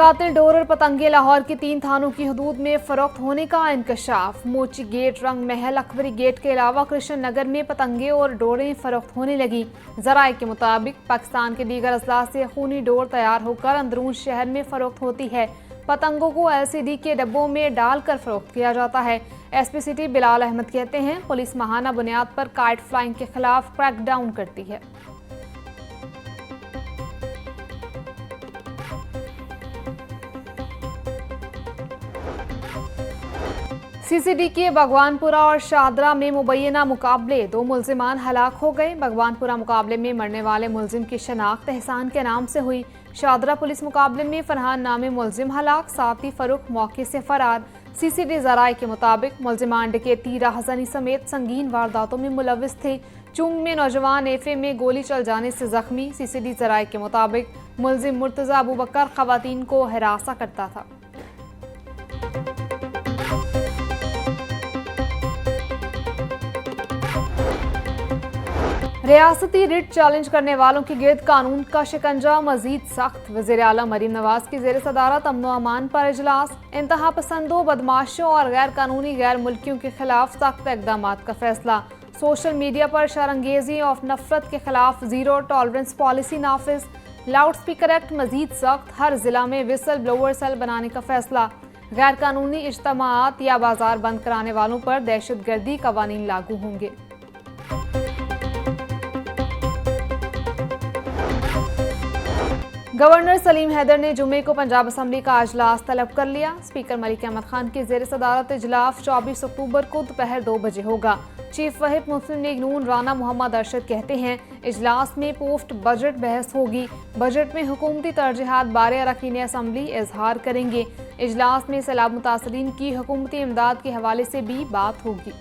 कातिल डोर और पतंगे लाहौर के 3 थानों की हदूद में फरोख्त होने का इंकशाफ। मोची गेट, रंग महल, अकबरी गेट के अलावा कृष्ण नगर में पतंगे और डोरें फरोख्त होने लगी। जराये के मुताबिक पाकिस्तान के दीगर अजला से खूनी डोर तैयार होकर अंदरून शहर में फरोख्त होती है। पतंगों को LCD के डब्बों में डालकर फरोख्त किया जाता है। SP सिटी बिलाल अहमद कहते हैं, पुलिस माहाना बुनियाद पर काइट फ्लाइंग के खिलाफ क्रैकडाउन करती है। CCD के भगवानपुरा और शाहदरा में मुबैना मुकाबले, 2 मुल्जिमान हलाक हो गए। भगवानपुरा मुकाबले में मरने वाले मुल्जिम की शनाख्त एहसान के नाम से हुई। शाहदरा पुलिस मुकाबले में फरहान नामे मुल्जिम हलाक, साथी फरूख मौके से फरार। CCD जराये के मुताबिक मुल्जिमान डकैती, राहज़नी समेत संगीन वारदातों में मुलविस थे। चुंग में नौजवान एफए में गोली चल जाने से जख्मी। CCD जराये के मुताबिक मुल्जिम मुर्तज़ा अबू बकर खवातीन को हिरासा करता था। रियासती रिट चैलेंज करने वालों के गिर्द कानून का शिकंजा मजीद सख्त। वज़ीर आला मरीम नवाज की ज़ेर सदारत अमन व अमान पर इजलास। इंतहा पसंदों, बदमाशों और गैर कानूनी गैर मुल्कियों के खिलाफ सख्त इक़दाम का फैसला। सोशल मीडिया पर शरंगेजी और नफरत के खिलाफ ज़ीरो टॉलरेंस पॉलिसी नाफिज। लाउड स्पीकर एक्ट मजीद सख्त। हर जिला में विसल ब्लोअर सेल बनाने का फैसला। गैर कानूनी इज्तमाआत या बाजार बंद कराने वालों पर दहशत गर्दी कवानीन लागू होंगे। गवर्नर सलीम हैदर ने जुमे को पंजाब असम्बली का अजलास तलब कर लिया। स्पीकर मलिक अहमद खान की ज़ेर सदारत इजलास 24 अक्टूबर को दोपहर 2 बजे होगा। चीफ व्हिप मुस्लिम लीग नून राना मोहम्मद अरशद कहते हैं, इजलास में पोस्ट बजट बहस होगी। बजट में हुकूमती तरजीहात बारे अरकान असम्बली इजहार करेंगे। इजलास में सैलाब मुतासरीन की हुकूमती इमदाद के हवाले से भी बात होगी।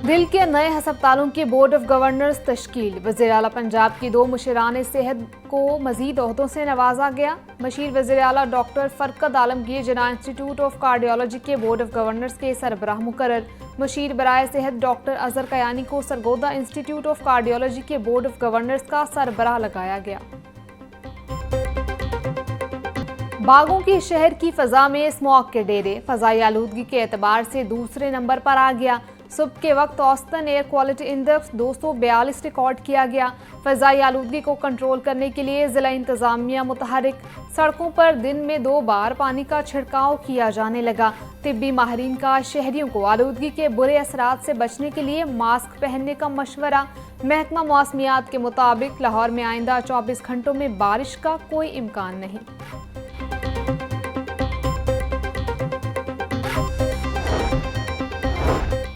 दिल के नए हस्पतालों के बोर्ड ऑफ गवर्नर्स तश्कील। वज़ीर आला पंजाब की 2 मुशीरान सेहत को मजीद ओहदों से नवाजा गया। मशीर वज़ीर आला doctor Farkhat Alamgir Jinnah institute of cardiology के बोर्ड ऑफ गवर्नर्स के सरबराह मुकर्रर। मशीर बराए सेहत डॉक्टर अजहर कयानी को सरगोदा इंस्टीट्यूट ऑफ कार्डियोलॉजी के बोर्ड ऑफ गवर्नर्स का सरबराह लगाया गया। बागों की शहर की फजा में स्मॉग के डेरे। फजाई आलूदगी के एतबार से दूसरे नंबर पर आ गया। सुबह के वक्त औसतन एयर क्वालिटी इंडेक्स 242 रिकॉर्ड किया गया। फजाई आलूदगी को कंट्रोल करने के लिए जिला इंतजामिया मुतहरिक। सड़कों पर दिन में 2 बार पानी का छिड़काव किया जाने लगा। तिब्बी माहिरीन का शहरियों को आलूदगी के बुरे असरात से बचने के लिए मास्क पहनने का मशवरा। महकमा मौसमियात के मुताबिक लाहौर में आइंदा 24 घंटों में बारिश का कोई इम्कान नहीं।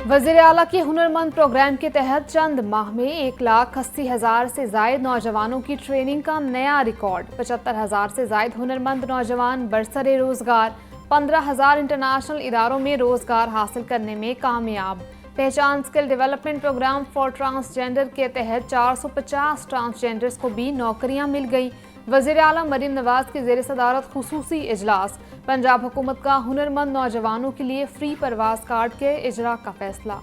वज़ीर आला के हुनरमंद प्रोग्राम के तहत चंद माह में 1,80,000 से जायद नौजवानों की ट्रेनिंग का नया रिकॉर्ड। 75,000 से जायद हुनरमंद नौजवान बरसरे रोजगार। 15,000 इंटरनेशनल इदारों में रोजगार हासिल करने में कामयाब। Pehchan skill development programme for transgender के तहत 450 ट्रांसजेंडर्स को भी नौकरियां मिल गई। वज़ीर आला मरीम नवाज की ज़ेर सदारत खुसूसी इजलास। पंजाब हुकूमत का हुनरमंद नौजवानों के लिए फ्री परवाज कार्ड के इजरा का फैसला।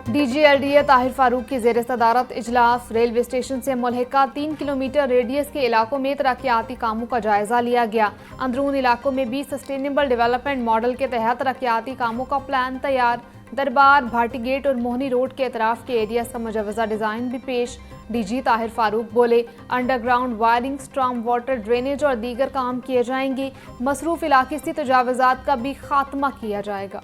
DGLDA ताहिर फारूक की ज़ेर सदारत इजलास। रेलवे स्टेशन से मुल्हिका 3 किलोमीटर रेडियस के इलाकों में तरक्याती कामों का जायजा लिया गया। अंदरून इलाकों में भी सस्टेनेबल डेवलपमेंट मॉडल के तहत तरक्याती कामों का प्लान तैयार। दरबार, भाटी गेट और मोहनी रोड के अतराफ के एरियाज का मुजवजा डिजाइन भी पेश। DG ताहिर फारूक बोले, underground wiring, storm water drainage और दीगर काम किए जाएंगे। मसरूफ इलाके से तजावुजात का भी खात्मा किया जाएगा।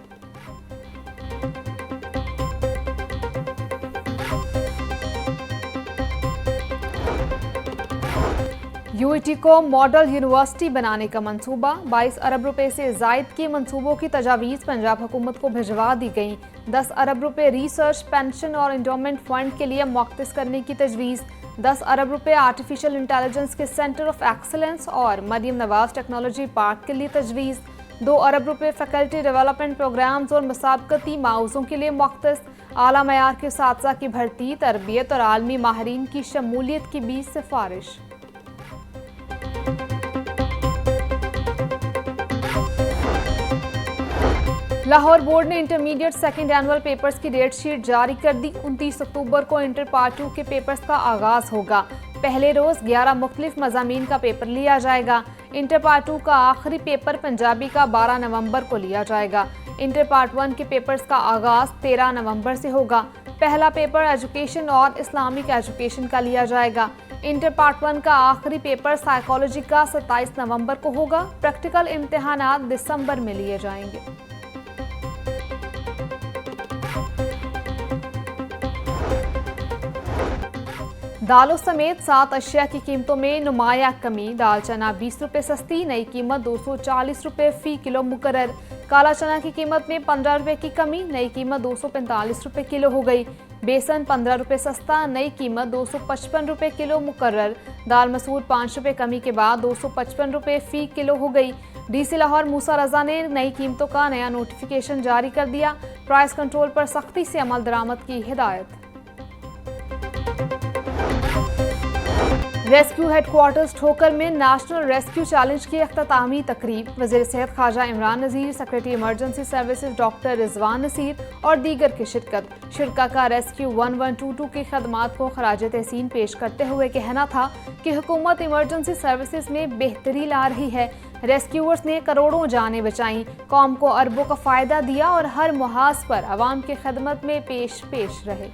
UET को मॉडल यूनिवर्सिटी बनाने का मंसूबा। 22 अरब रुपए से जायद के मंसूबों की तजावीज़ पंजाब हुकूमत को भिजवा दी गई। 10 अरब रुपए रिसर्च, पेंशन और इंडोमेंट फंड के लिए मुख्तस करने की तजवीज़। 10 अरब रुपए आर्टिफिशियल इंटेलिजेंस के सेंटर ऑफ एक्सलेंस और मरियम नवाज टेक्नोलॉजी पार्क के लिए तजवीज़। 2 अरब रुपए फैकल्टी डेवलपमेंट प्रोग्राम्स और मुसाबकती माउज़ों के लिए मुख्तस। आला मयार के साथसा की भर्ती, तरबियत और आलमी माहिरीन की शमूलियत की भी सिफारिश। लाहौर बोर्ड ने इंटरमीडिएट सेकेंड एनुअल पेपर्स की डेट शीट जारी कर दी। 29 अक्टूबर को इंटर पार्ट 2 के पेपर्स का आगाज होगा। पहले रोज 11 मुख्तलिफ मज़ामीन का पेपर लिया जाएगा। इंटर पार्ट 2 का आखिरी पेपर पंजाबी का 12 नवंबर को लिया जाएगा। इंटर पार्ट 1 के पेपर्स का आगाज 13 नवंबर से होगा। पहला पेपर एजुकेशन और इस्लामिक एजुकेशन का लिया जाएगा। इंटर पार्ट 1 का आखिरी पेपर साइकोलॉजी का 27 नवंबर को होगा। प्रैक्टिकल इम्तिहानात दिसंबर में लिए जाएंगे। दालों समेत 7 अशिया की कीमतों में नुमाया कमी। दाल चना 20 रुपये सस्ती, नई कीमत 240 रुपये फी किलो मुकर्रर। काला चना की कीमत में 15 रुपये की कमी, नई कीमत 245 रुपये किलो हो गई। बेसन 15 रुपये सस्ता, नई कीमत 255 रुपये किलो मुकर्रर। दाल मसूर 5 रुपये कमी के बाद 255 रुपये फी किलो हो गई। डीसी लाहौर मूसा रजा ने नई कीमतों का नया नोटिफिकेशन जारी कर दिया। प्राइस कंट्रोल पर सख्ती से अमल दरामद की हिदायत। रेस्क्यू हेडक्वार्टर्स ठोकर में नेशनल रेस्क्यू चैलेंज की अख्तामी तकरीब। वज़ीर सेहत Khawaja Imran Nazir, secretary emergency services doctor Rizwan Naseer और दीगर की शिरकत। शिरका का रेस्क्यू 1122 की खदमात को खराज तहसीन पेश करते हुए कहना था कि हुकूमत इमरजेंसी सर्विसेज में बेहतरी ला रही है। रेस्क्यूअर्स ने करोड़ों जानें बचाईं, कौम को अरबों का फ़ायदा दिया और हर मुहाज पर आवाम की खदमत में पेश रहे।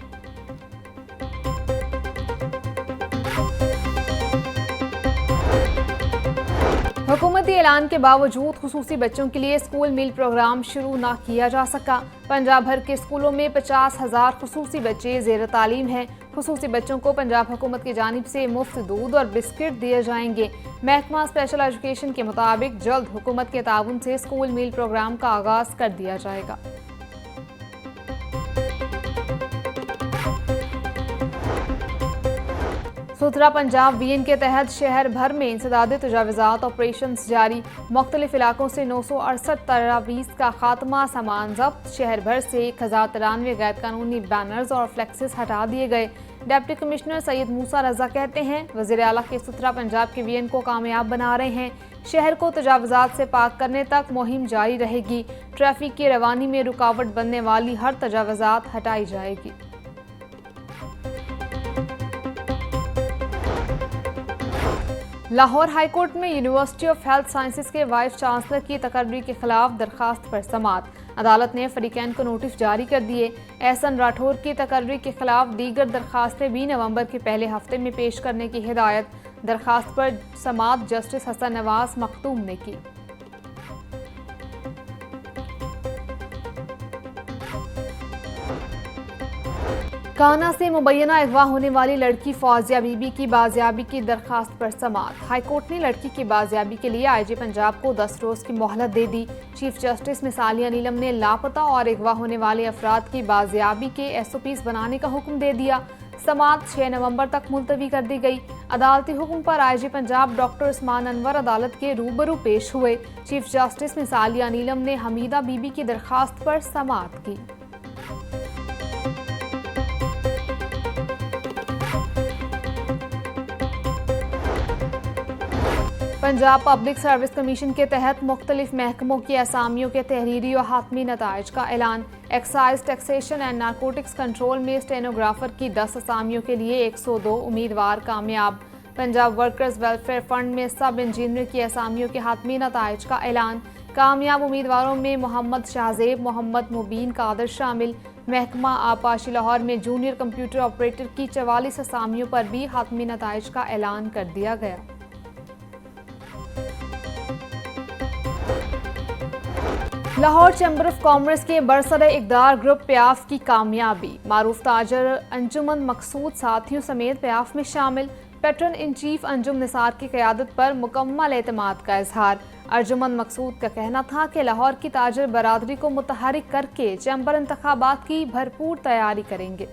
हुकूमती ऐलान के बावजूद खुसूसी बच्चों के लिए स्कूल मील प्रोग्राम शुरू न किया जा सका। पंजाब भर के स्कूलों में 50,000 खुसूसी बच्चे ज़ेर तालीम हैं। खुसूसी बच्चों को पंजाब हुकूमत की जानिब से मुफ्त दूध और बिस्किट दिए जाएंगे। महकमा स्पेशल एजुकेशन के मुताबिक जल्द हुकूमत के ताउन से स्कूल मील प्रोग्राम का आगाज कर दिया जाएगा। सुथरा पंजाब वीएन के तहत शहर भर में इंसदादे तजावज़ात ऑपरेशन जारी। मुख्तलिफ इलाकों से 968 तजावीज़ का खात्मा, सामान जब्त। शहर भर से 1093 गैर कानूनी बैनर्स और फ्लेक्सेस हटा दिए गए। डिप्टी कमिश्नर सैयद मूसा रजा कहते हैं वज़ीर आला के सुथरा पंजाब के वीएन को कामयाब बना रहे हैं। शहर को तजावज़ात से पाक करने तक मुहिम जारी रहेगी। ट्रैफिक की रवानी में रुकावट बनने वाली हर तजावज़ात हटाई जाएगी। लाहौर हाईकोर्ट में यूनिवर्सिटी ऑफ हेल्थ साइंसेज के वाइस चांसलर की तकर्री के खिलाफ दरखास्त पर समाअत। अदालत ने फरीकैन को नोटिस जारी कर दिए। एहसन राठौर की तकर्री के खिलाफ दीगर दरखास्तें 20 नवंबर के पहले हफ्ते में पेश करने की हिदायत। दरखास्त पर समाअत जस्टिस हसन नवाज मखदूम ने की। काना से मुबैना अगवा होने वाली लड़की फौजिया बीबी की बाजियाबी की दरखास्त पर समाअत। हाईकोर्ट ने लड़की की बाजियाबी के लिए आईजी पंजाब को 10 रोज की मोहलत दे दी। चीफ जस्टिस मिसालिया नीलम ने लापता और अगवा होने वाले अफराद की बाजियाबी के SOPs बनाने का हुक्म दे दिया। समाअत 6 नवंबर तक मुलतवी कर दी गई। अदालती हुक्म पर आईजी पंजाब डॉक्टर उस्मान अनवर अदालत के रूबरू पेश हुए। चीफ जस्टिस मिसालिया नीलम ने हमीदा बीबी की दरखास्त पर समाअत की। पंजाब पब्लिक सर्विस कमीशन के तहत मुख्तलिफ महकमों की असामियों के तहरीरी और हातमी नताइज का ऐलान। Excise, taxation and narcotics control में स्टेनोग्राफर की 10 असामियों के लिए 102 उम्मीदवार कामयाब। पंजाब वर्कर्स वेलफेयर फंड में सब इंजीनियर की असामियों के हातमी नताइज का ऐलान। कामयाब उम्मीदवारों में मोहम्मद शाहजेब, मोहम्मद मुबीन कादर शामिल। महकमा आबपाशी लाहौर में जूनियर कंप्यूटर ऑपरेटर की 44 असामियों पर भी हातमी नताइज का ऐलान कर दिया गया। लाहौर चैम्बर ऑफ कॉमर्स के बरसरे इक़दार ग्रुप प्याफ की कामयाबी। मारूफ ताजर अंजुमन मकसूद साथियों समेत प्याफ में शामिल। Patron in chief Anjum Nisar की क़यादत पर मुकम्मल एतमाद का इजहार। अर्जुमन मकसूद का कहना था कि लाहौर की ताजर बरादरी को मुतहरिक करके चैम्बर इंतखाबात की भरपूर तैयारी करेंगे।